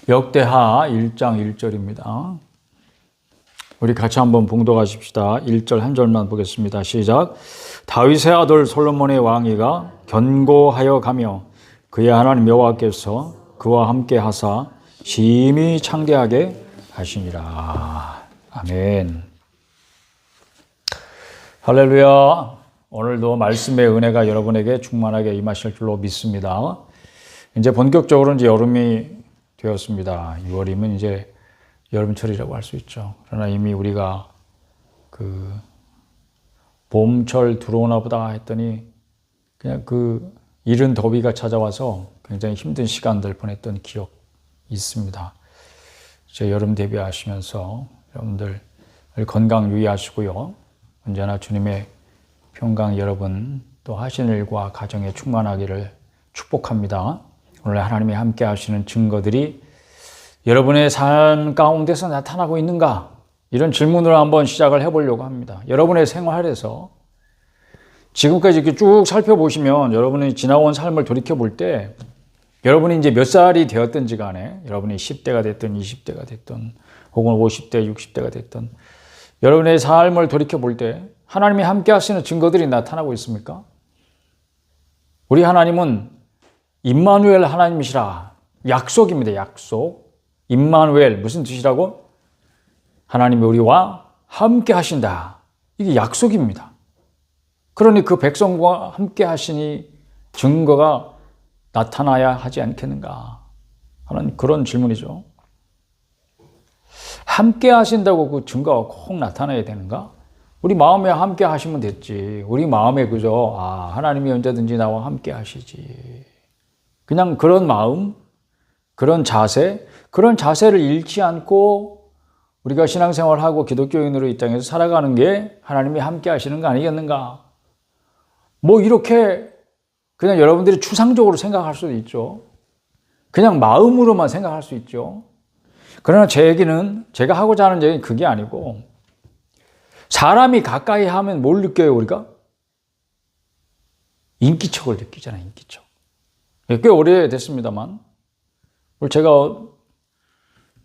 역대하 1장 1절입니다. 우리 같이 한번 봉독하십시다. 1절 한 절만 보겠습니다. 시작. 다윗의 아들 솔로몬의 왕위가 견고하여 가며 그의 하나님 여호와께서 그와 함께 하사 심히 창대하게 하시니라. 아멘. 할렐루야. 오늘도 말씀의 은혜가 여러분에게 충만하게 임하실 줄로 믿습니다. 이제 본격적으로 이제 여름이 되었습니다. 6월이면 이제 여름철이라고 할 수 있죠. 그러나 이미 우리가 그 봄철 들어오나 보다 했더니 그냥 그 이른 더위가 찾아와서 굉장히 힘든 시간들 보냈던 기억 있습니다. 이제 여름 대비하시면서 여러분들 건강 유의하시고요. 언제나 주님의 평강 여러분 또 하시는 일과 가정에 충만하기를 축복합니다. 오늘 하나님이 함께 하시는 증거들이 여러분의 삶 가운데서 나타나고 있는가? 이런 질문으로 한번 시작을 해보려고 합니다. 여러분의 생활에서 지금까지 이렇게 쭉 살펴보시면 여러분이 지나온 삶을 돌이켜볼 때 여러분이 이제 몇 살이 되었든지 간에 여러분이 10대가 됐든 20대가 됐든 혹은 50대, 60대가 됐든 여러분의 삶을 돌이켜볼 때 하나님이 함께 하시는 증거들이 나타나고 있습니까? 우리 하나님은 임마누엘 하나님이시라. 약속입니다. 약속. 임마누엘 무슨 뜻이라고? 하나님이 우리와 함께 하신다. 이게 약속입니다. 그러니 그 백성과 함께 하시니 증거가 나타나야 하지 않겠는가 하는 그런 질문이죠. 함께 하신다고 그 증거가 꼭 나타나야 되는가? 우리 마음에 함께 하시면 됐지. 우리 마음에 그저 하나님이 언제든지 나와 함께 하시지. 그냥 그런 마음, 그런 자세를 잃지 않고 우리가 신앙생활하고 기독교인으로 이 땅에서 살아가는 게 하나님이 함께 하시는 거 아니겠는가? 뭐 이렇게 그냥 여러분들이 추상적으로 생각할 수도 있죠. 그냥 마음으로만 생각할 수 있죠. 그러나 제 얘기는 제가 하고자 하는 얘기는 그게 아니고 사람이 가까이 하면 뭘 느껴요 우리가? 인기척을 느끼잖아요. 인기척. 꽤 오래됐습니다만 제가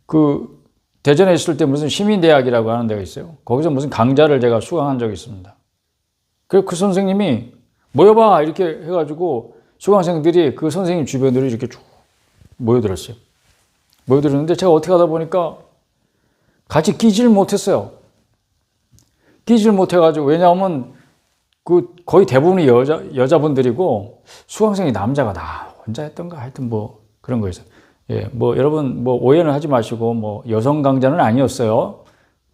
그 대전에 있을 때 무슨 시민대학이라고 하는 데가 있어요. 거기서 무슨 강좌를 제가 수강한 적이 있습니다. 그 선생님이 모여봐 이렇게 해가지고 수강생들이 그 선생님 주변으로 이렇게 쭉 모여들었어요. 모여들었는데 제가 어떻게 하다 보니까 같이 끼질 못했어요. 끼질 못해가지고 왜냐하면 그 거의 대부분이 여자분들이고 수강생이 남자가 나 혼자 했던가 하여튼 뭐 그런 거 있어요. 예, 뭐 여러분 뭐 오해는 하지 마시고 뭐 여성 강좌는 아니었어요.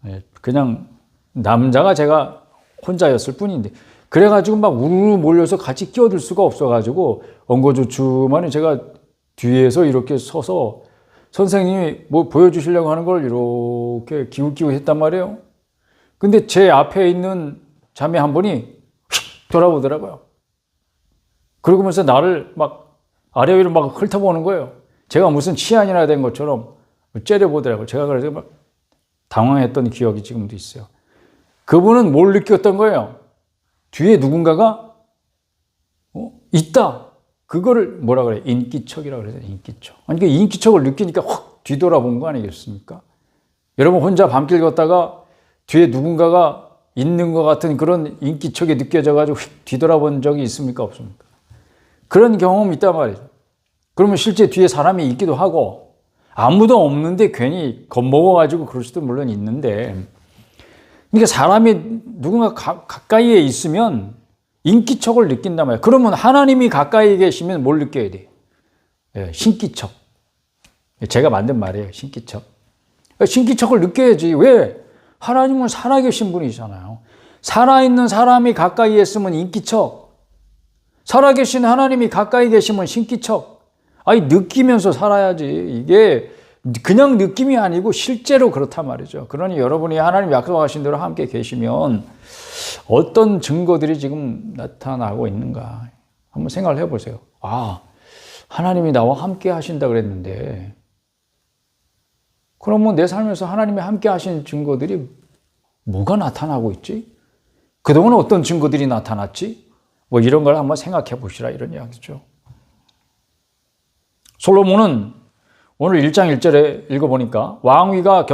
예, 그냥 남자가 제가 혼자였을 뿐인데 그래가지고 막 우르르 몰려서 같이 끼어들 수가 없어가지고 엉거주춤하니 제가 뒤에서 이렇게 서서 선생님이 뭐 보여주시려고 하는 걸 이렇게 기웃기웃 했단 말이에요. 근데 제 앞에 있는 자매 한 분이 휙 돌아보더라고요. 그러면서 나를 막 아래 위로 막 훑어보는 거예요. 제가 무슨 치안이나 된 것처럼 째려보더라고요. 제가 그래서 막 당황했던 기억이 지금도 있어요. 그분은 뭘 느꼈던 거예요? 뒤에 누군가가 있다. 그거를 뭐라 그래요? 인기척이라고 그래요. 인기척. 아니, 그 인기척을 느끼니까 확 뒤돌아본 거 아니겠습니까? 여러분 혼자 밤길 걷다가 뒤에 누군가가 있는 것 같은 그런 인기척이 느껴져가지고 휙 뒤돌아본 적이 있습니까? 없습니까? 그런 경험이 있단 말이죠. 그러면 실제 뒤에 사람이 있기도 하고 아무도 없는데 괜히 겁먹어가지고 그럴 수도 물론 있는데 그러니까 사람이 누군가 가까이에 있으면 인기척을 느낀단 말이에요. 그러면 하나님이 가까이 계시면 뭘 느껴야 돼요? 예, 신기척. 제가 만든 말이에요. 신기척. 신기척을 느껴야지. 왜? 하나님은 살아계신 분이잖아요. 살아있는 사람이 가까이에 있으면 인기척. 살아계신 하나님이 가까이 계시면 신기척. 아니 느끼면서 살아야지. 이게 그냥 느낌이 아니고 실제로 그렇단 말이죠. 그러니 여러분이 하나님 약속하신 대로 함께 계시면 어떤 증거들이 지금 나타나고 있는가 한번 생각을 해보세요. 하나님이 나와 함께 하신다 그랬는데 그러면 내 삶에서 하나님이 함께 하신 증거들이 뭐가 나타나고 있지? 그동안 어떤 증거들이 나타났지? 뭐 이런 걸 한번 생각해 보시라 이런 이야기죠. 솔로몬은 오늘 1장 1절에 읽어보니까 왕위가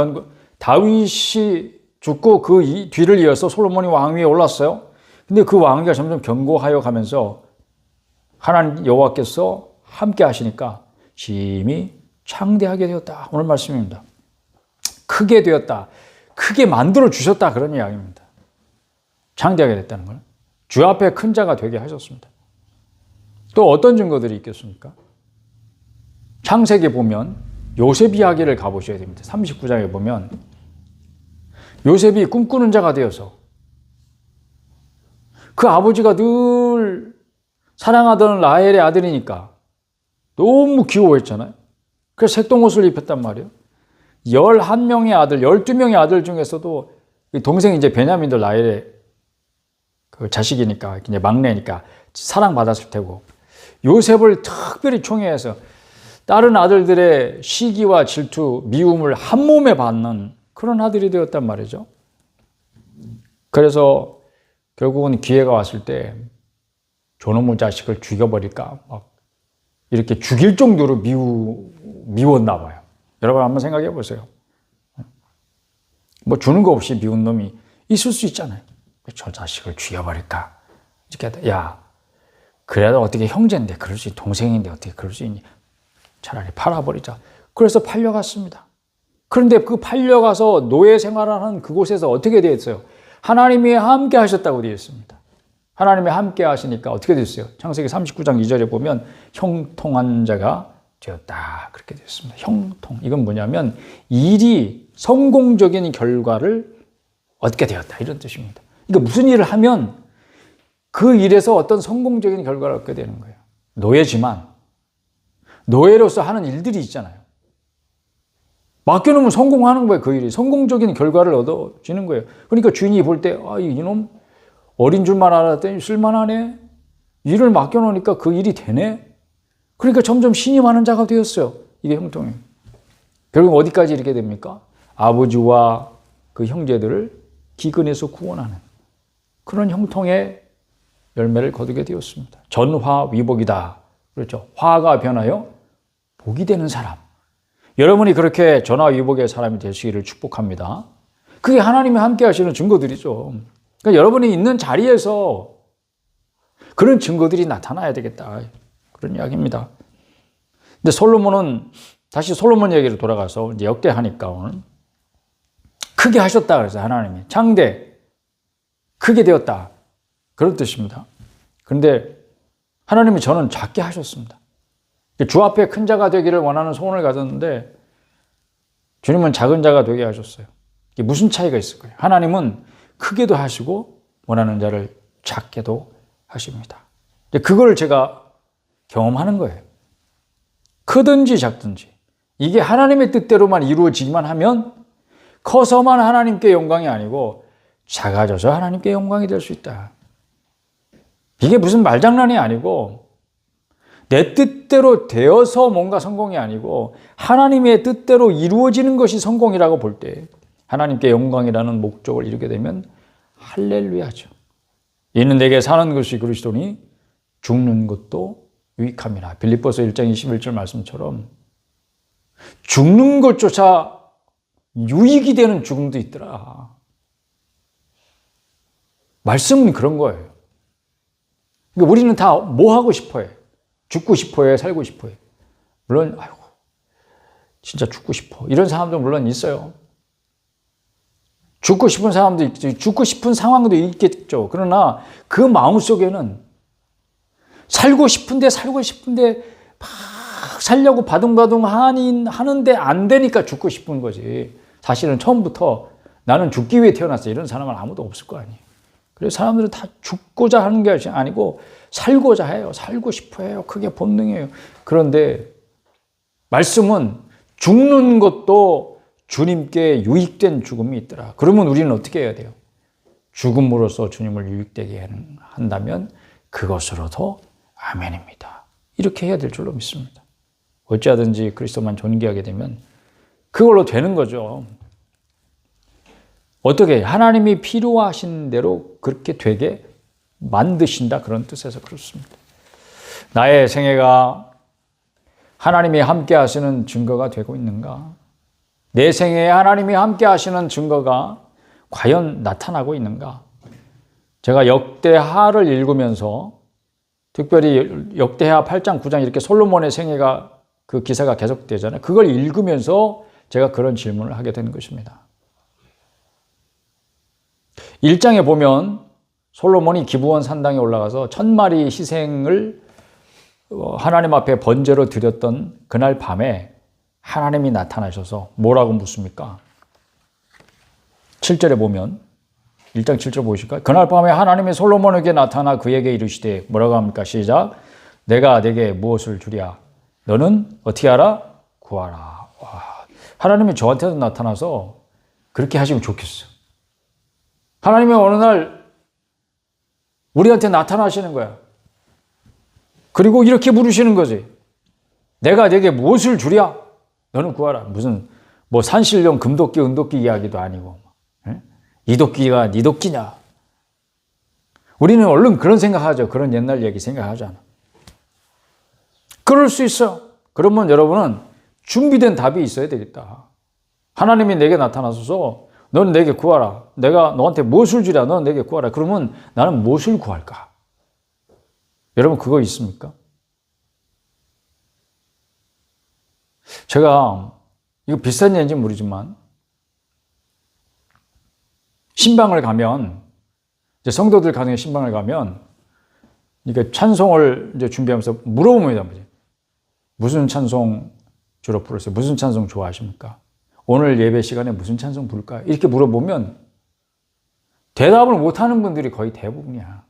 다윗이 죽고 그 뒤를 이어서 솔로몬이 왕위에 올랐어요. 근데 그 왕위가 점점 견고하여 가면서 하나님 여호와께서 함께 하시니까 심히 창대하게 되었다. 오늘 말씀입니다. 크게 되었다. 크게 만들어 주셨다. 그런 이야기입니다. 창대하게 됐다는 걸. 주 앞에 큰 자가 되게 하셨습니다. 또 어떤 증거들이 있겠습니까? 창세기 보면 요셉 이야기를 가보셔야 됩니다. 39장에 보면 요셉이 꿈꾸는 자가 되어서 그 아버지가 늘 사랑하던 라헬의 아들이니까 너무 귀여워했잖아요. 그래서 색동옷을 입혔단 말이에요. 11명의 아들, 12명의 아들 중에서도 동생이 이제 베냐민도 라헬의 그 자식이니까, 이제 막내니까 사랑받았을 테고, 요셉을 특별히 총애해서 다른 아들들의 시기와 질투, 미움을 한 몸에 받는 그런 아들이 되었단 말이죠. 그래서 결국은 기회가 왔을 때 저놈의 자식을 죽여버릴까 막 이렇게 죽일 정도로 미웠나 봐요. 여러분 한번 생각해 보세요. 뭐 주는 거 없이 미운 놈이 있을 수 있잖아요. 저 자식을 죽여버릴까? 이렇게 야, 그래도 어떻게 형제인데 그럴 수 있니? 동생인데 어떻게 그럴 수 있니? 차라리 팔아버리자. 그래서 팔려갔습니다. 그런데 그 팔려가서 노예 생활하는 그곳에서 어떻게 되었어요? 하나님이 함께 하셨다고 되어 있습니다. 하나님이 함께 하시니까 어떻게 됐어요? 창세기 39장 2절에 보면 형통한 자가 되었다. 그렇게 되었습니다. 형통. 이건 뭐냐면 일이 성공적인 결과를 얻게 되었다. 이런 뜻입니다. 그러니까 무슨 일을 하면 그 일에서 어떤 성공적인 결과를 얻게 되는 거예요. 노예지만 노예로서 하는 일들이 있잖아요. 맡겨놓으면 성공하는 거예요. 그 일이. 성공적인 결과를 얻어지는 거예요. 그러니까 주인이 볼 때 이놈 어린 줄만 알았더니 쓸만하네. 일을 맡겨놓으니까 그 일이 되네. 그러니까 점점 신임하는 자가 되었어요. 이게 형통이에요. 결국 어디까지 이렇게 됩니까? 아버지와 그 형제들을 기근에서 구원하는 그런 형통의 열매를 거두게 되었습니다. 전화위복이다. 그렇죠. 화가 변하여 복이 되는 사람. 여러분이 그렇게 전화위복의 사람이 되시기를 축복합니다. 그게 하나님이 함께 하시는 증거들이죠. 그러니까 여러분이 있는 자리에서 그런 증거들이 나타나야 되겠다. 그런 이야기입니다. 근데 솔로몬은 다시 솔로몬 얘기로 돌아가서 이제 역대하니까 오늘 크게 하셨다 그래서 하나님이 창대 크게 되었다 그런 뜻입니다. 그런데 하나님이 저는 작게 하셨습니다. 주 앞에 큰 자가 되기를 원하는 소원을 가졌는데 주님은 작은 자가 되게 하셨어요. 이게 무슨 차이가 있을까요? 하나님은 크게도 하시고 원하는 자를 작게도 하십니다. 그걸 제가 경험하는 거예요. 크든지 작든지 이게 하나님의 뜻대로만 이루어지기만 하면 커서만 하나님께 영광이 아니고 작아져서 하나님께 영광이 될 수 있다. 이게 무슨 말장난이 아니고 내 뜻대로 되어서 뭔가 성공이 아니고 하나님의 뜻대로 이루어지는 것이 성공이라고 볼 때 하나님께 영광이라는 목적을 이루게 되면 할렐루야죠. 이는 내게 사는 것이 그리스도니 죽는 것도 유익함이라. 빌립보서 1장 21절 말씀처럼 죽는 것조차 유익이 되는 죽음도 있더라. 말씀은 그런 거예요. 그러니까 우리는 다 뭐 하고 싶어요? 죽고 싶어요? 살고 싶어요? 물론 아이고 진짜 죽고 싶어. 이런 사람도 물론 있어요. 죽고 싶은 사람도 있겠죠. 죽고 싶은 상황도 있겠죠. 그러나 그 마음속에는 살고 싶은데 막 살려고 바둥바둥 하는데 안 되니까 죽고 싶은 거지. 사실은 처음부터 나는 죽기 위해 태어났어. 이런 사람은 아무도 없을 거 아니에요. 그래서 사람들은 다 죽고자 하는 게 아니고 살고자 해요. 살고 싶어 해요. 그게 본능이에요. 그런데 말씀은 죽는 것도 주님께 유익된 죽음이 있더라. 그러면 우리는 어떻게 해야 돼요? 죽음으로써 주님을 유익되게 한다면 그것으로도 아멘입니다. 이렇게 해야 될 줄로 믿습니다. 어찌하든지 그리스도만 존귀하게 되면 그걸로 되는 거죠. 어떻게 하나님이 필요하신 대로 그렇게 되게 만드신다 그런 뜻에서 그렇습니다. 나의 생애가 하나님이 함께 하시는 증거가 되고 있는가? 내 생애에 하나님이 함께 하시는 증거가 과연 나타나고 있는가? 제가 역대하를 읽으면서 특별히 역대하 8장, 9장 이렇게 솔로몬의 생애가 그 기사가 계속되잖아요. 그걸 읽으면서 제가 그런 질문을 하게 된 것입니다. 1장에 보면 솔로몬이 기브온 산당에 올라가서 1000마리 희생을 하나님 앞에 번제로 드렸던 그날 밤에 하나님이 나타나셔서 뭐라고 묻습니까? 7절에 보면 1장 7절 보실까요? 그날 밤에 하나님이 솔로몬에게 나타나 그에게 이르시되 뭐라고 합니까? 시작. 내가 네게 무엇을 주랴? 너는 어떻게 하라? 구하라. 와, 하나님이 저한테도 나타나서 그렇게 하시면 좋겠어요. 하나님이 어느 날 우리한테 나타나시는 거야. 그리고 이렇게 부르시는 거지. 내가 네게 무엇을 주랴? 너는 구하라. 무슨 뭐 산신령 금도끼 은도끼 이야기도 아니고 이 도끼가 네 도끼냐. 우리는 얼른 그런 생각하죠. 그런 옛날 얘기 생각하잖아. 그럴 수 있어. 그러면 여러분은 준비된 답이 있어야 되겠다. 하나님이 내게 나타나셔서 너는 내게 구하라. 내가 너한테 무엇을 주랴. 너는 내게 구하라. 그러면 나는 무엇을 구할까? 여러분 그거 있습니까? 제가 이거 비싼 얘기인지 모르지만 신방을 가면 이제 성도들 가정에 신방을 가면 이게 찬송을 이제 준비하면서 물어봅니다. 무슨 찬송 주로 부르세요? 무슨 찬송 좋아하십니까? 오늘 예배 시간에 무슨 찬송 부를까요? 이렇게 물어보면 대답을 못하는 분들이 거의 대부분이야.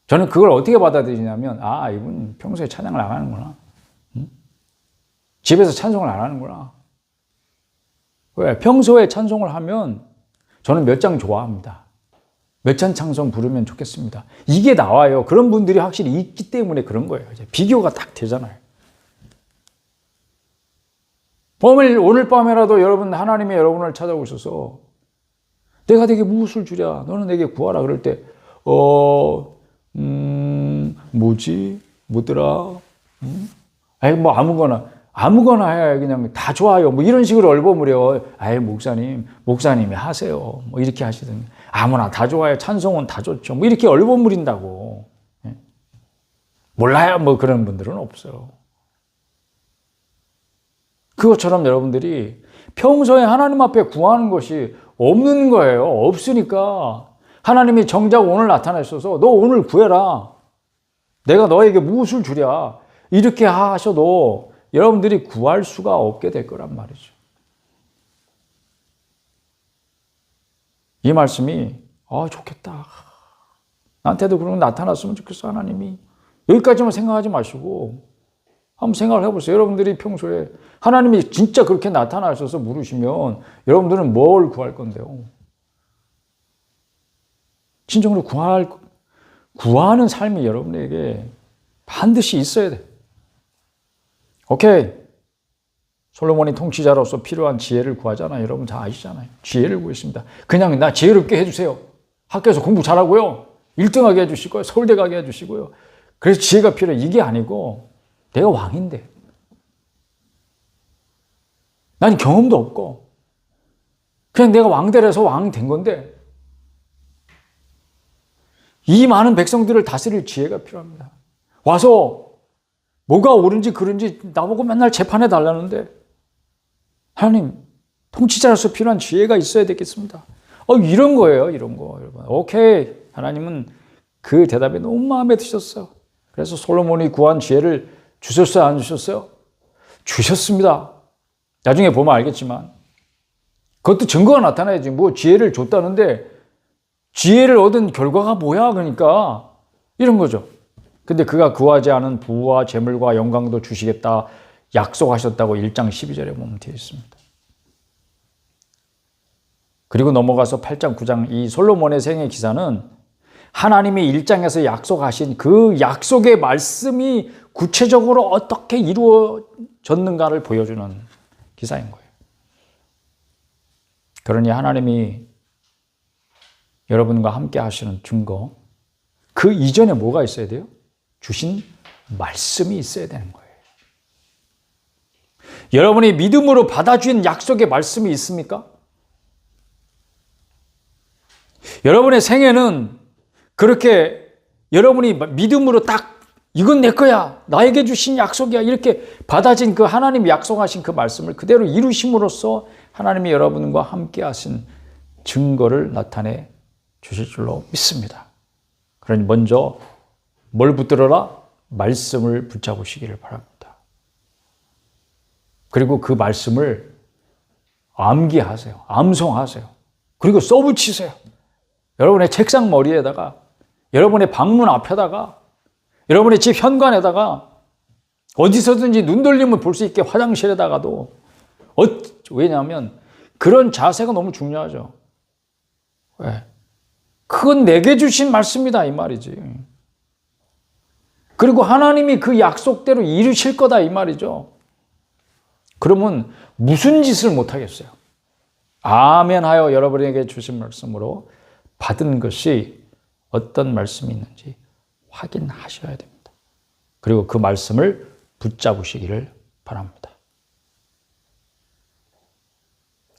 저는 그걸 어떻게 받아들이냐면 아 이분 평소에 찬양을 안 하는구나. 응? 집에서 찬송을 안 하는구나. 왜? 평소에 찬송을 하면 저는 몇 장 좋아합니다. 몇 장 찬송 부르면 좋겠습니다. 이게 나와요. 그런 분들이 확실히 있기 때문에 그런 거예요. 이제 비교가 딱 되잖아요. 오늘 밤에라도 여러분 하나님이 여러분을 찾아오셔서 내가 네게 무엇을 주랴? 너는 내게 구하라. 그럴 때 뭐지? 뭐더라? 아이 뭐 아무거나 해. 그냥 다 좋아요. 뭐 이런 식으로 얼버무려. 아이 목사님이 하세요. 뭐 이렇게 하시더니 아무나 다 좋아요. 찬송은 다 좋죠. 뭐 이렇게 얼버무린다고. 몰라요. 뭐 그런 분들은 없어요. 그것처럼 여러분들이 평소에 하나님 앞에 구하는 것이 없는 거예요. 없으니까 하나님이 정작 오늘 나타나셔서 너 오늘 구해라. 내가 너에게 무엇을 주랴. 이렇게 하셔도 여러분들이 구할 수가 없게 될 거란 말이죠. 이 말씀이 좋겠다. 나한테도 그런 거 나타났으면 좋겠어 하나님이. 여기까지만 생각하지 마시고 한번 생각을 해보세요. 여러분들이 평소에 하나님이 진짜 그렇게 나타나셔서 물으시면 여러분들은 뭘 구할 건데요? 진정으로 구하는 삶이 여러분에게 반드시 있어야 돼. 오케이. 솔로몬이 통치자로서 필요한 지혜를 구하잖아요. 여러분 다 아시잖아요. 지혜를 구했습니다. 그냥 나 지혜롭게 해주세요. 학교에서 공부 잘하고요. 1등하게 해주시고요. 서울대 가게 해주시고요. 그래서 지혜가 필요해. 이게 아니고 내가 왕인데 난 경험도 없고 그냥 내가 왕대라서 왕이 된 건데 이 많은 백성들을 다스릴 지혜가 필요합니다. 와서 뭐가 옳은지 그른지 나보고 맨날 재판해 달라는데 하나님 통치자로서 필요한 지혜가 있어야 되겠습니다. 이런 거예요. 이런 거 여러분. 오케이. 하나님은 그 대답이 너무 마음에 드셨어요. 그래서 솔로몬이 구한 지혜를 주셨어요? 안 주셨어요? 주셨습니다. 나중에 보면 알겠지만 그것도 증거가 나타나야지. 뭐 지혜를 줬다는데 지혜를 얻은 결과가 뭐야? 그러니까 이런 거죠. 근데 그가 구하지 않은 부와 재물과 영광도 주시겠다 약속하셨다고 1장 12절에 보면 되어 있습니다. 그리고 넘어가서 8장 9장 이 솔로몬의 생애 기사는 하나님이 1장에서 약속하신 그 약속의 말씀이 구체적으로 어떻게 이루어졌는가를 보여주는 기사인 거예요. 그러니 하나님이 여러분과 함께 하시는 증거, 그 이전에 뭐가 있어야 돼요? 주신 말씀이 있어야 되는 거예요. 여러분이 믿음으로 받아준 약속의 말씀이 있습니까? 여러분의 생애는 그렇게 여러분이 믿음으로 딱 이건 내 거야, 나에게 주신 약속이야, 이렇게 받아진 그 하나님이 약속하신 그 말씀을 그대로 이루심으로써 하나님이 여러분과 함께 하신 증거를 나타내 주실 줄로 믿습니다. 그러니 먼저 뭘 붙들어라? 말씀을 붙잡으시기를 바랍니다. 그리고 그 말씀을 암기하세요. 암송하세요. 그리고 써붙이세요. 여러분의 책상 머리에다가, 여러분의 방문 앞에다가, 여러분의 집 현관에다가, 어디서든지 눈 돌리면 볼 수 있게 화장실에다가도. 왜냐하면 그런 자세가 너무 중요하죠. 왜? 그건 내게 주신 말씀이다 이 말이지. 그리고 하나님이 그 약속대로 이루실 거다 이 말이죠. 그러면 무슨 짓을 못하겠어요? 아멘 하여 여러분에게 주신 말씀으로 받은 것이 어떤 말씀이 있는지 확인하셔야 됩니다. 그리고 그 말씀을 붙잡으시기를 바랍니다.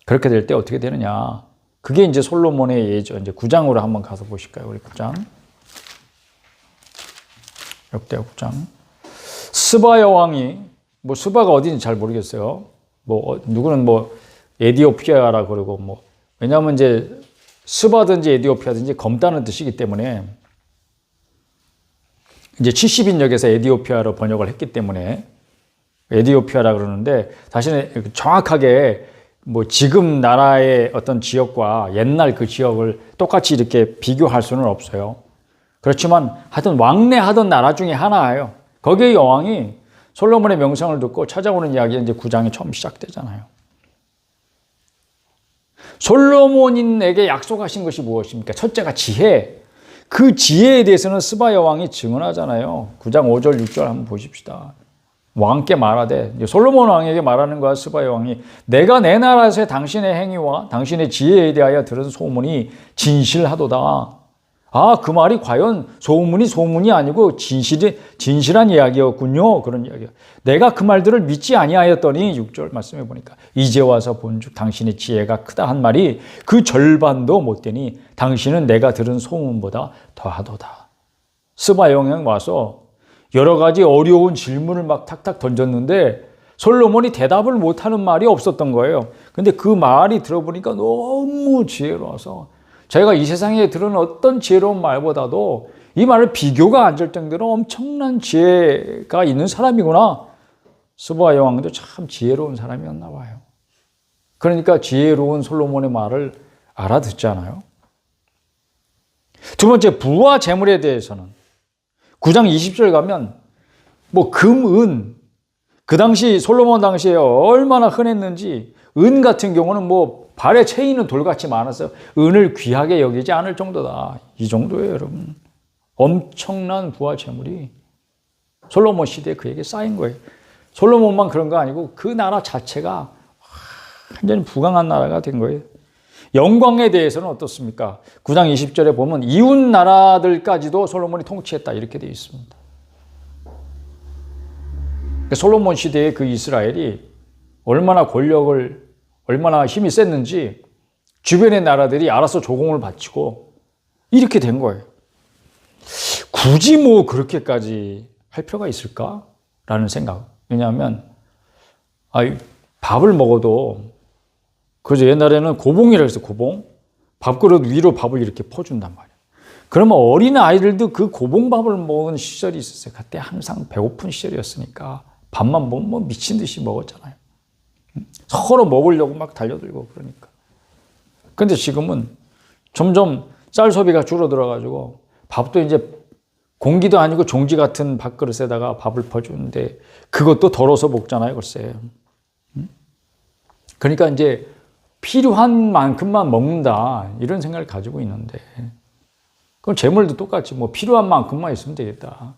그렇게 될 때 어떻게 되느냐? 그게 이제 솔로몬의 예죠. 이제 9장으로 한번 가서 보실까요? 우리 9장. 역대 9장. 스바 여왕이, 뭐 스바가 어디인지 잘 모르겠어요. 뭐 누구는 뭐 에디오피아라 그러고 뭐, 왜냐하면 이제 스바든지 에디오피아든지 검다는 뜻이기 때문에 이제 70인역에서 에디오피아로 번역을 했기 때문에 에디오피아라 그러는데, 사실은 정확하게 뭐 지금 나라의 어떤 지역과 옛날 그 지역을 똑같이 이렇게 비교할 수는 없어요. 그렇지만 하여튼 왕래하던 나라 중에 하나예요. 거기에 여왕이 솔로몬의 명성을 듣고 찾아오는 이야기가 이제 9장이 처음 시작되잖아요. 솔로몬에게 약속하신 것이 무엇입니까? 첫째가 지혜. 그 지혜에 대해서는 스바 여왕이 증언하잖아요. 9장 5절 6절 한번 보십시다. 왕께 말하되, 솔로몬 왕에게 말하는 거야. 스바 여왕이 내가 내 나라에서의 당신의 행위와 당신의 지혜에 대하여 들은 소문이 진실하도다. 아, 그 말이 과연 소문이 아니고 진실한 이야기였군요. 그런 이야기요. 내가 그 말들을 믿지 아니하였더니 6절 말씀해 보니까 이제 와서 본즉 당신의 지혜가 크다 한 말이 그 절반도 못 되니 당신은 내가 들은 소문보다 더하도다. 스바 여왕이 와서 여러 가지 어려운 질문을 막 탁탁 던졌는데 솔로몬이 대답을 못하는 말이 없었던 거예요. 근데 그 말이 들어보니까 너무 지혜로워서 제가 이 세상에 들은 어떤 지혜로운 말보다도 이 말을 비교가 안 될 정도로 엄청난 지혜가 있는 사람이구나. 스바 여왕도 참 지혜로운 사람이었나 봐요. 그러니까 지혜로운 솔로몬의 말을 알아듣잖아요. 두 번째, 부와 재물에 대해서는 9장 20절 가면 뭐 금, 은, 그 당시 솔로몬 당시에 얼마나 흔했는지, 은 같은 경우는 뭐 발에 채이는 돌같이 많았어요. 은을 귀하게 여기지 않을 정도다. 이 정도예요, 여러분. 엄청난 부와 재물이 솔로몬 시대에 그에게 쌓인 거예요. 솔로몬만 그런 거 아니고 그 나라 자체가 완전히 부강한 나라가 된 거예요. 영광에 대해서는 어떻습니까? 9장 20절에 보면 이웃 나라들까지도 솔로몬이 통치했다 이렇게 되어 있습니다. 솔로몬 시대의 그 이스라엘이 얼마나 얼마나 힘이 셌는지 주변의 나라들이 알아서 조공을 바치고 이렇게 된 거예요. 굳이 뭐 그렇게까지 할 필요가 있을까라는 생각. 왜냐하면 밥을 먹어도 그저 옛날에는 고봉이라고 해서 고봉, 밥그릇 위로 밥을 이렇게 퍼준단 말이에요. 그러면 어린 아이들도 그 고봉밥을 먹은 시절이 있었어요. 그때 항상 배고픈 시절이었으니까 밥만 먹으면 뭐 미친 듯이 먹었잖아요. 서로 먹으려고 막 달려들고 그러니까. 근데 지금은 점점 쌀 소비가 줄어들어가지고 밥도 이제 공기도 아니고 종지 같은 밥그릇에다가 밥을 퍼주는데 그것도 덜어서 먹잖아요, 글쎄. 그러니까 이제 필요한 만큼만 먹는다 이런 생각을 가지고 있는데, 그럼 재물도 똑같이 뭐 필요한 만큼만 있으면 되겠다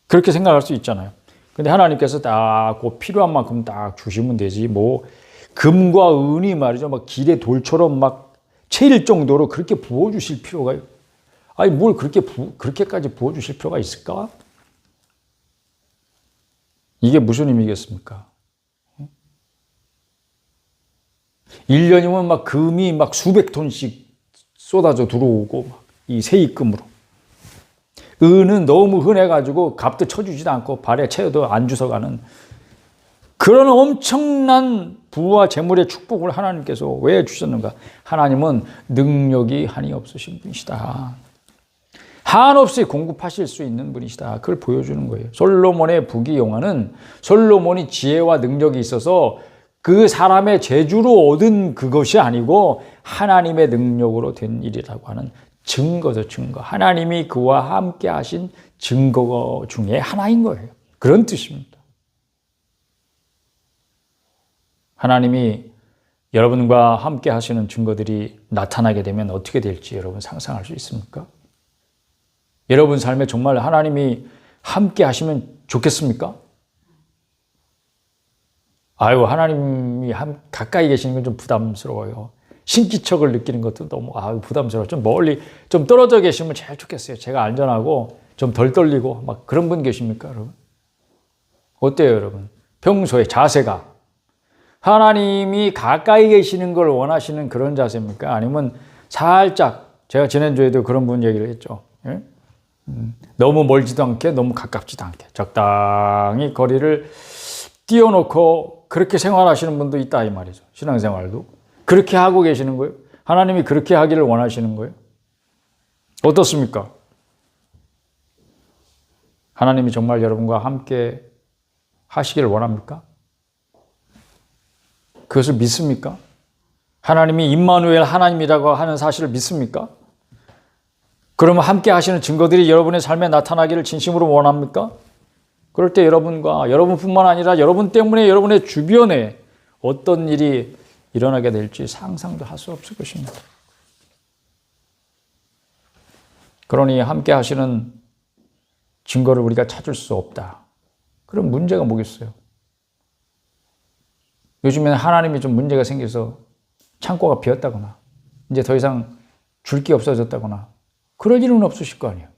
그렇게 생각할 수 있잖아요. 근데 하나님께서 딱 그 필요한 만큼 딱 주시면 되지, 뭐 금과 은이 말이죠 막 길의 돌처럼 막 채일 정도로 그렇게 부어주실 필요가, 아니 뭘 그렇게까지 부어주실 필요가 있을까? 이게 무슨 의미겠습니까? 1년이면 막 금이 막 수백 톤씩 쏟아져 들어오고 막 이 세입금으로. 은은 너무 흔해가지고 값도 쳐주지도 않고 발에 채워도 안 주워가는 그런 엄청난 부와 재물의 축복을 하나님께서 왜 주셨는가? 하나님은 능력이 한이 없으신 분이시다. 한없이 공급하실 수 있는 분이시다. 그걸 보여주는 거예요. 솔로몬의 부귀영화는 솔로몬이 지혜와 능력이 있어서 그 사람의 재주로 얻은 그것이 아니고 하나님의 능력으로 된 일이라고 하는 증거죠, 증거. 하나님이 그와 함께 하신 증거 중에 하나인 거예요. 그런 뜻입니다. 하나님이 여러분과 함께 하시는 증거들이 나타나게 되면 어떻게 될지 여러분 상상할 수 있습니까? 여러분 삶에 정말 하나님이 함께 하시면 좋겠습니까? 아유, 하나님이 가까이 계시는 건 좀 부담스러워요. 신기척을 느끼는 것도 너무 부담스러워. 좀 멀리, 좀 떨어져 계시면 제일 좋겠어요. 제가 안전하고 좀 덜 떨리고 막 그런 분 계십니까, 여러분? 어때요, 여러분? 평소에 자세가 하나님이 가까이 계시는 걸 원하시는 그런 자세입니까? 아니면 살짝, 제가 지난주에도 그런 분 얘기를 했죠. 예? 너무 멀지도 않게 너무 가깝지도 않게 적당히 거리를 띄워놓고 그렇게 생활하시는 분도 있다 이 말이죠. 신앙생활도 그렇게 하고 계시는 거예요. 하나님이 그렇게 하기를 원하시는 거예요. 어떻습니까? 하나님이 정말 여러분과 함께 하시기를 원합니까? 그것을 믿습니까? 하나님이 임마누엘 하나님이라고 하는 사실을 믿습니까? 그러면 함께 하시는 증거들이 여러분의 삶에 나타나기를 진심으로 원합니까? 그럴 때 여러분과 여러분뿐만 아니라 여러분 때문에 여러분의 주변에 어떤 일이 일어나게 될지 상상도 할 수 없을 것입니다. 그러니 함께 하시는 증거를 우리가 찾을 수 없다. 그럼 문제가 뭐겠어요? 요즘에는 하나님이 좀 문제가 생겨서 창고가 비었다거나 이제 더 이상 줄 게 없어졌다거나 그럴 일은 없으실 거 아니에요.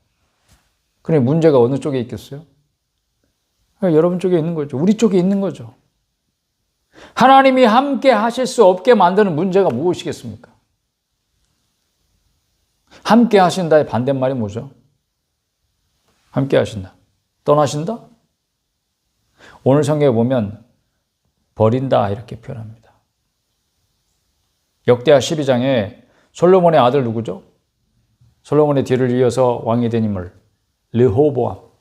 그래 문제가 어느 쪽에 있겠어요? 여러분 쪽에 있는 거죠. 우리 쪽에 있는 거죠. 하나님이 함께 하실 수 없게 만드는 문제가 무엇이겠습니까? 함께 하신다의 반대말이 뭐죠? 함께 하신다. 떠나신다? 오늘 성경에 보면 버린다 이렇게 표현합니다. 역대하 12장에 솔로몬의 아들 누구죠? 솔로몬의 뒤를 이어서 왕이 된 인물 르호보암.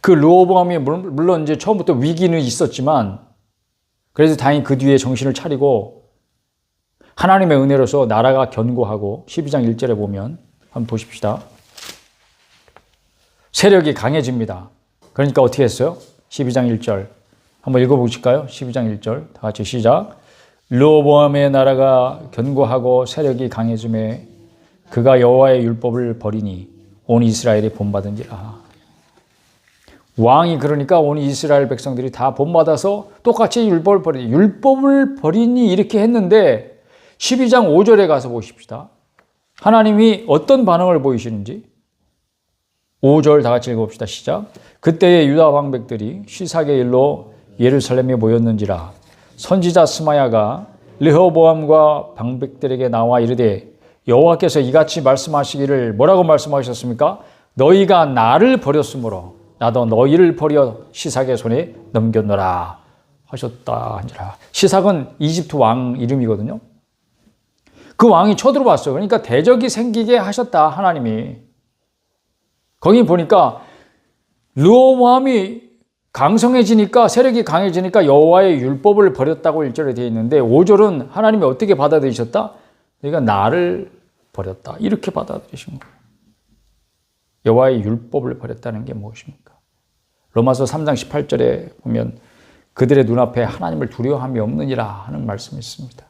그 르호보암이 물론 이제 처음부터 위기는 있었지만 그래서 다행히 그 뒤에 정신을 차리고 하나님의 은혜로서 나라가 견고하고 12장 1절에 보면 한번 보십시다. 세력이 강해집니다. 그러니까 어떻게 했어요? 12장 1절 한번 읽어보실까요? 12장 1절 다 같이 시작. 르호보암의 나라가 견고하고 세력이 강해짐에 그가 여호와의 율법을 버리니 온 이스라엘이 본받은지라. 왕이 그러니까 온 이스라엘 백성들이 다 본받아서 똑같이 율법을 버리니 율법을 버리니 이렇게 했는데 12장 5절에 가서 보십시다. 하나님이 어떤 반응을 보이시는지 5절 다 같이 읽어봅시다. 시작. 그때의 유다 방백들이 시삭의 일로 예루살렘에 모였는지라. 선지자 스마야가 르호보암과 방백들에게 나와 이르되 여호와께서 이같이 말씀하시기를 뭐라고 말씀하셨습니까? 너희가 나를 버렸으므로 나도 너희를 버려 시삭의 손에 넘겼노라 하셨다 하니라. 시삭은 이집트 왕 이름이거든요. 그 왕이 쳐들어왔어요. 그러니까 대적이 생기게 하셨다 하나님이. 거기 보니까 르호보암이 강성해지니까 세력이 강해지니까 여호와의 율법을 버렸다고 1절에 되어 있는데 5절은 하나님이 어떻게 받아들이셨다? 그러니까 나를 버렸다. 이렇게 받아들이신 거예요. 여호와의 율법을 버렸다는 게 무엇입니까? 로마서 3장 18절에 보면 그들의 눈앞에 하나님을 두려워함이 없느니라 하는 말씀이 있습니다.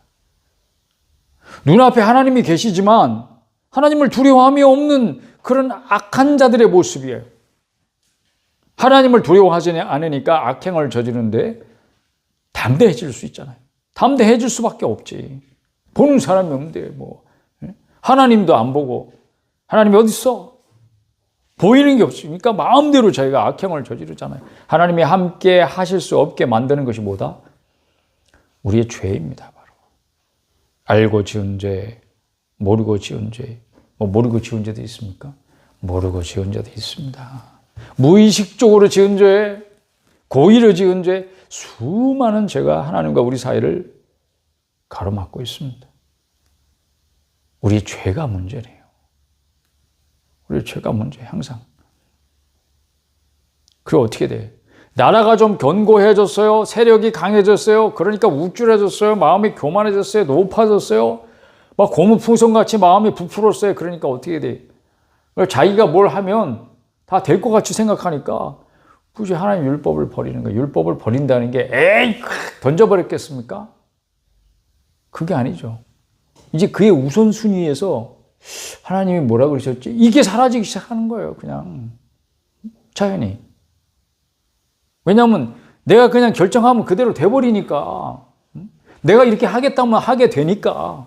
눈앞에 하나님이 계시지만 하나님을 두려워함이 없는 그런 악한 자들의 모습이에요. 하나님을 두려워하지 않으니까 악행을 저지르는데 담대해질 수 있잖아요. 담대해질 수밖에 없지. 보는 사람이 없는데 뭐 하나님도 안 보고 하나님이 어디 있어? 보이는 게 없으니까 마음대로 저희가 악행을 저지르잖아요. 하나님이 함께 하실 수 없게 만드는 것이 뭐다? 우리의 죄입니다. 바로 알고 지은 죄, 모르고 지은 죄. 뭐 모르고 지은 죄도 있습니까? 모르고 지은 죄도 있습니다. 무의식적으로 지은 죄, 고의로 지은 죄, 수많은 죄가 하나님과 우리 사이를 가로막고 있습니다. 우리 죄가 문제네요. 우리 죄가 문제예요, 항상. 그럼 어떻게 돼? 나라가 좀 견고해졌어요. 세력이 강해졌어요. 그러니까 우쭐해졌어요. 마음이 교만해졌어요. 높아졌어요. 막 고무풍선같이 마음이 부풀었어요. 그러니까 어떻게 돼? 자기가 뭘 하면 다 될 것 같이 생각하니까 굳이 하나님 율법을 버리는 거예요. 율법을 버린다는 게 에이 던져버렸겠습니까? 그게 아니죠. 이제 그의 우선순위에서 하나님이 뭐라 그러셨지? 이게 사라지기 시작하는 거예요. 그냥 자연히. 왜냐하면 내가 그냥 결정하면 그대로 돼버리니까, 내가 이렇게 하겠다면 하게 되니까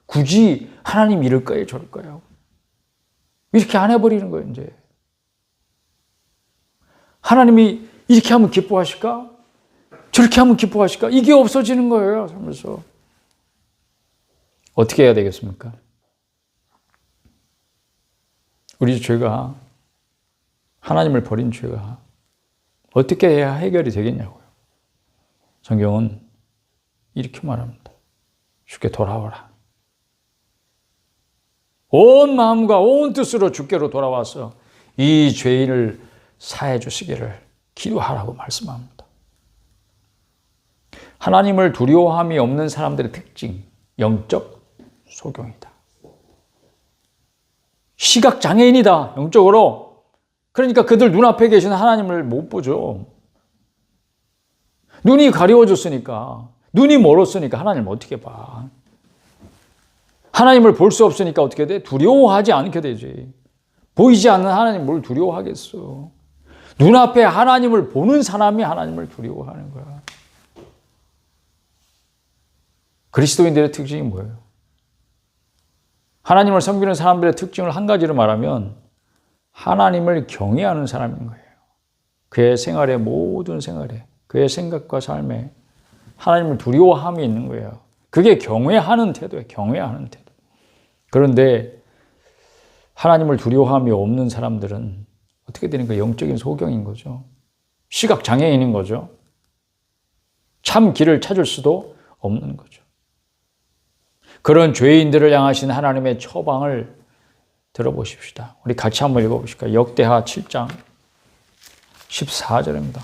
굳이 하나님 이럴 거예요, 저럴 거예요. 이렇게 안 해버리는 거예요, 이제. 하나님이 이렇게 하면 기뻐하실까? 저렇게 하면 기뻐하실까? 이게 없어지는 거예요, 살면서. 어떻게 해야 되겠습니까? 우리 죄가, 하나님을 버린 죄가 어떻게 해야 해결이 되겠냐고요. 성경은 이렇게 말합니다. 주께 돌아오라. 온 마음과 온 뜻으로 주께로 돌아와서 이 죄인을 사해 주시기를 기도하라고 말씀합니다. 하나님을 두려워함이 없는 사람들의 특징, 영적 소경이다. 시각장애인이다, 영적으로. 그러니까 그들 눈앞에 계신 하나님을 못 보죠. 눈이 가려워졌으니까, 눈이 멀었으니까 하나님을 어떻게 봐. 하나님을 볼 수 없으니까 어떻게 돼? 두려워하지 않게 되지. 보이지 않는 하나님 뭘 두려워하겠어. 눈앞에 하나님을 보는 사람이 하나님을 두려워하는 거야. 그리스도인들의 특징이 뭐예요? 하나님을 섬기는 사람들의 특징을 한 가지로 말하면 하나님을 경외하는 사람인 거예요. 그의 생활에, 모든 생활에, 그의 생각과 삶에 하나님을 두려워함이 있는 거예요. 그게 경외하는 태도예요. 경외하는 태도. 그런데 하나님을 두려워함이 없는 사람들은 어떻게 되는 거예요? 영적인 소경인 거죠. 시각장애인인 거죠. 참 길을 찾을 수도 없는 거죠. 그런 죄인들을 향하신 하나님의 처방을 들어보십시다. 우리 같이 한번 읽어보실까요? 역대하 7장 14절입니다.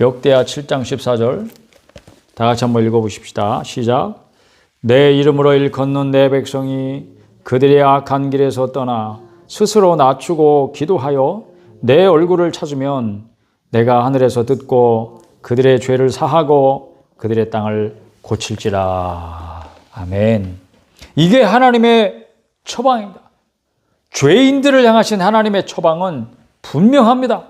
역대하 7장 14절 다 같이 한번 읽어보십시다. 시작. 내 이름으로 일컫는 내 백성이 그들의 악한 길에서 떠나 스스로 낮추고 기도하여 내 얼굴을 찾으면 내가 하늘에서 듣고 그들의 죄를 사하고 그들의 땅을 고칠지라. 아멘. 이게 하나님의 처방입니다. 죄인들을 향하신 하나님의 처방은 분명합니다.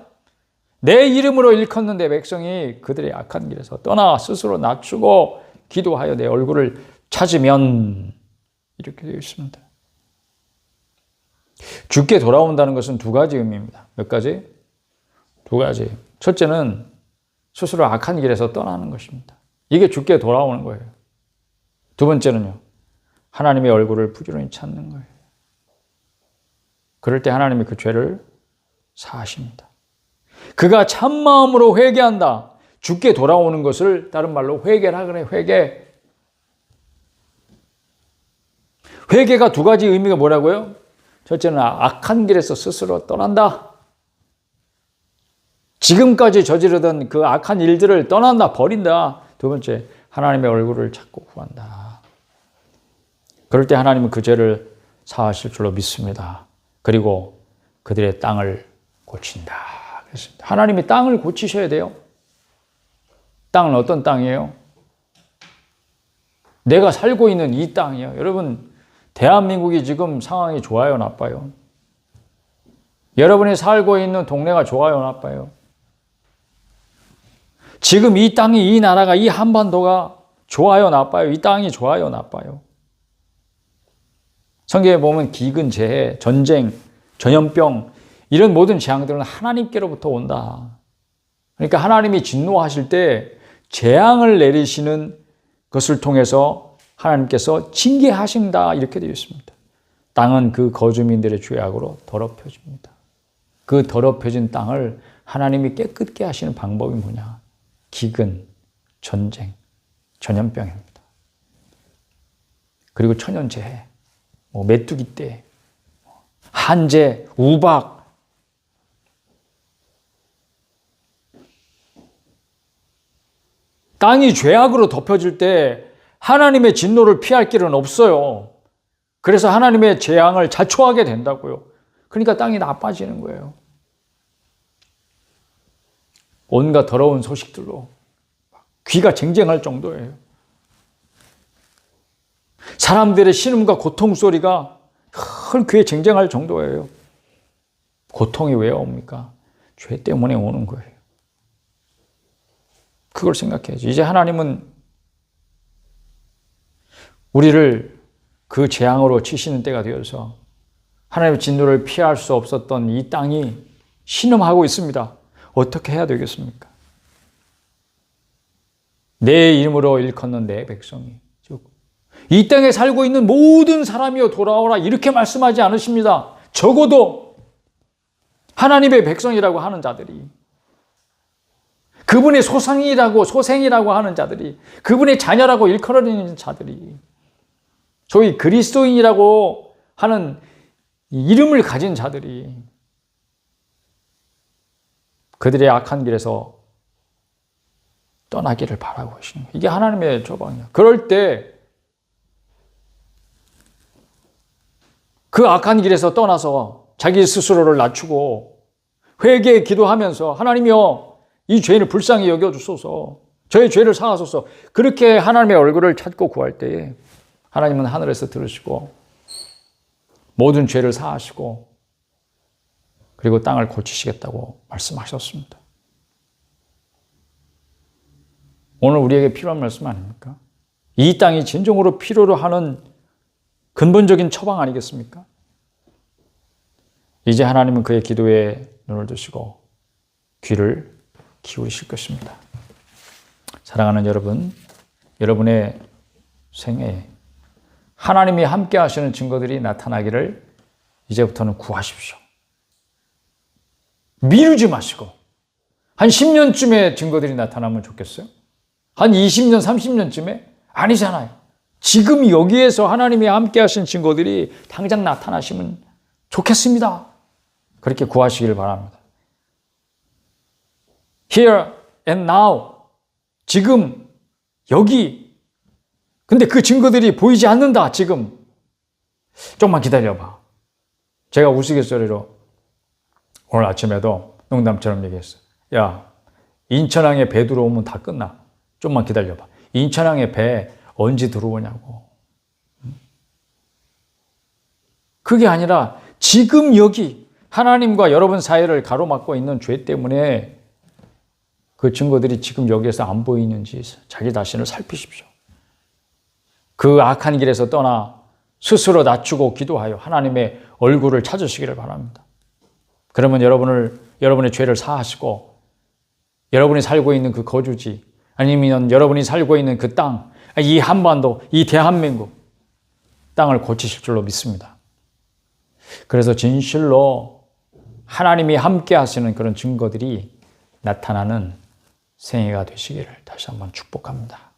내 이름으로 일컫는 내 백성이 그들의 악한 길에서 떠나 스스로 낮추고 기도하여 내 얼굴을 찾으면, 이렇게 되어 있습니다. 주께 돌아온다는 것은 두 가지 의미입니다. 몇 가지? 두 가지. 첫째는 스스로 악한 길에서 떠나는 것입니다. 이게 주께 돌아오는 거예요. 두 번째는요, 하나님의 얼굴을 부지런히 찾는 거예요. 그럴 때 하나님이 그 죄를 사하십니다. 그가 참마음으로 회개한다. 주께 돌아오는 것을 다른 말로 회개라 그래. 회개. 회개가 두 가지 의미가 뭐라고요? 첫째는 악한 길에서 스스로 떠난다. 지금까지 저지르던 그 악한 일들을 떠난다, 버린다. 두 번째, 하나님의 얼굴을 찾고 구한다. 그럴 때 하나님은 그 죄를 사하실 줄로 믿습니다. 그리고 그들의 땅을 고친다. 그랬습니다. 하나님이 땅을 고치셔야 돼요. 땅은 어떤 땅이에요? 내가 살고 있는 이 땅이에요. 여러분, 대한민국이 지금 상황이 좋아요, 나빠요? 여러분이 살고 있는 동네가 좋아요, 나빠요? 지금 이 땅이, 이 나라가, 이 한반도가 좋아요, 나빠요? 이 땅이 좋아요, 나빠요? 성경에 보면 기근, 재해, 전쟁, 전염병, 이런 모든 재앙들은 하나님께로부터 온다. 그러니까 하나님이 진노하실 때 재앙을 내리시는 것을 통해서 하나님께서 징계하신다, 이렇게 되어 있습니다. 땅은 그 거주민들의 죄악으로 더럽혀집니다. 그 더럽혀진 땅을 하나님이 깨끗게 하시는 방법이 뭐냐? 기근, 전쟁, 전염병입니다. 그리고 천연재해, 메뚜기 떼, 한재, 우박, 땅이 죄악으로 덮여질 때 하나님의 진노를 피할 길은 없어요. 그래서 하나님의 재앙을 자초하게 된다고요. 그러니까 땅이 나빠지는 거예요. 온갖 더러운 소식들로 귀가 쟁쟁할 정도예요. 사람들의 신음과 고통 소리가 귀에 쟁쟁할 정도예요. 고통이 왜 옵니까? 죄 때문에 오는 거예요. 그걸 생각해야지. 이제 하나님은 우리를 그 재앙으로 치시는 때가 되어서 하나님의 진노를 피할 수 없었던 이 땅이 신음하고 있습니다. 어떻게 해야 되겠습니까? 내 이름으로 일컫는 내 백성이, 즉 이 땅에 살고 있는 모든 사람이여 돌아오라, 이렇게 말씀하지 않으십니다. 적어도 하나님의 백성이라고 하는 자들이, 그분의 소생이라고 하는 자들이, 그분의 자녀라고 일컬어지는 자들이, 소위 그리스도인이라고 하는 이름을 가진 자들이 그들의 악한 길에서 떠나기를 바라고 하시는 거예요. 이게 하나님의 조방이야. 그럴 때 그 악한 길에서 떠나서 자기 스스로를 낮추고 회개에 기도하면서 하나님이여, 이 죄인을 불쌍히 여겨주소서, 저의 죄를 사하소서, 그렇게 하나님의 얼굴을 찾고 구할 때에 하나님은 하늘에서 들으시고 모든 죄를 사하시고 그리고 땅을 고치시겠다고 말씀하셨습니다. 오늘 우리에게 필요한 말씀 아닙니까? 이 땅이 진정으로 필요로 하는 근본적인 처방 아니겠습니까? 이제 하나님은 그의 기도에 눈을 두시고 귀를 기울이실 것입니다. 사랑하는 여러분, 여러분의 생애에 하나님이 함께 하시는 증거들이 나타나기를 이제부터는 구하십시오. 미루지 마시고 한 10년쯤에 증거들이 나타나면 좋겠어요? 한 20년, 30년쯤에? 아니잖아요. 지금 여기에서 하나님이 함께 하신 증거들이 당장 나타나시면 좋겠습니다. 그렇게 구하시기를 바랍니다. Here and now. 지금, 여기. 근데 그 증거들이 보이지 않는다, 지금. 좀만 기다려봐. 제가 우스갯소리로 오늘 아침에도 농담처럼 얘기했어요. 야, 인천항에 배 들어오면 다 끝나. 좀만 기다려봐. 인천항에 배 언제 들어오냐고. 그게 아니라 지금 여기 하나님과 여러분 사이를 가로막고 있는 죄 때문에 그 증거들이 지금 여기에서 안 보이는지 자기 자신을 살피십시오. 그 악한 길에서 떠나 스스로 낮추고 기도하여 하나님의 얼굴을 찾으시기를 바랍니다. 그러면 여러분의 죄를 사하시고 여러분이 살고 있는 그 거주지, 아니면 여러분이 살고 있는 그 땅, 이 한반도, 이 대한민국 땅을 고치실 줄로 믿습니다. 그래서 진실로 하나님이 함께 하시는 그런 증거들이 나타나는 생애가 되시기를 다시 한번 축복합니다.